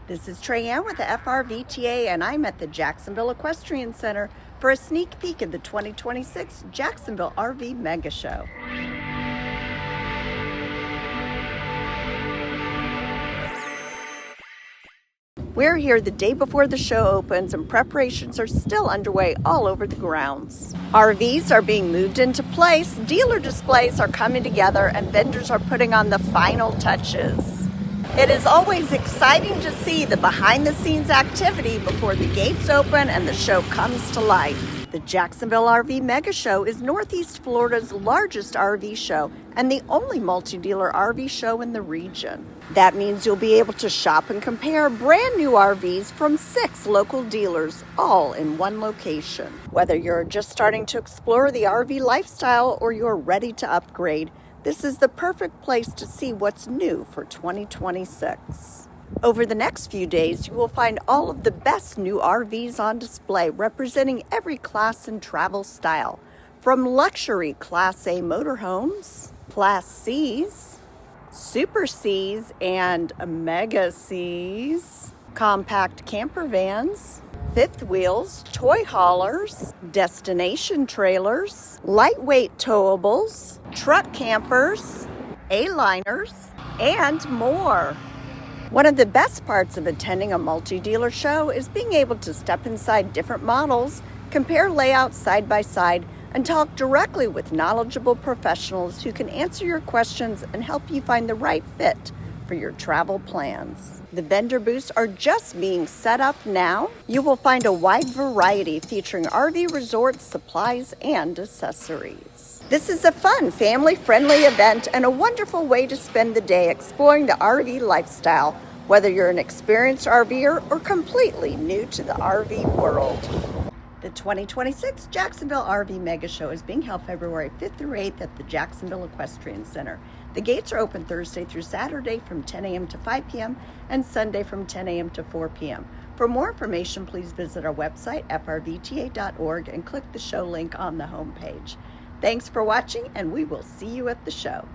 This is Trayanne with the FRVTA, and I'm at the Jacksonville Equestrian Center for a sneak peek of the 2026 Jacksonville RV MegaShow. We're here the day before the show opens, and preparations are still underway all over the grounds. RVs are being moved into place, dealer displays are coming together, and vendors are putting on the final touches. It is always exciting to see the behind-the-scenes activity before the gates open and the show comes to life. The Jacksonville RV MegaShow is Northeast Florida's largest RV show and the only multi-dealer RV show in the region. That means you'll be able to shop and compare brand new RVs from 6 local dealers, all in one location. Whether you're just starting to explore the RV lifestyle or you're ready to upgrade, this is the perfect place to see what's new for 2026. Over the next few days, you will find all of the best new RVs on display, representing every class and travel style, from luxury Class A motorhomes, Class Cs, Super Cs, and Mega Cs, compact camper vans, fifth wheels, toy haulers, destination trailers, lightweight towables, truck campers, A-liners, and more. One of the best parts of attending a multi-dealer show is being able to step inside different models, compare layouts side by side, and talk directly with knowledgeable professionals who can answer your questions and help you find the right fit for your travel plans. The vendor booths are just being set up now. You will find a wide variety featuring RV resorts, supplies, and accessories. This is a fun, family-friendly event and a wonderful way to spend the day exploring the RV lifestyle, whether you're an experienced RVer or completely new to the RV world. The 2026 Jacksonville RV MegaShow is being held February 5th through 8th at the Jacksonville Equestrian Center. The gates are open Thursday through Saturday from 10 a.m. to 5 p.m. and Sunday from 10 a.m. to 4 p.m. For more information, please visit our website, frvta.org, and click the show link on the homepage. Thanks for watching, and we will see you at the show.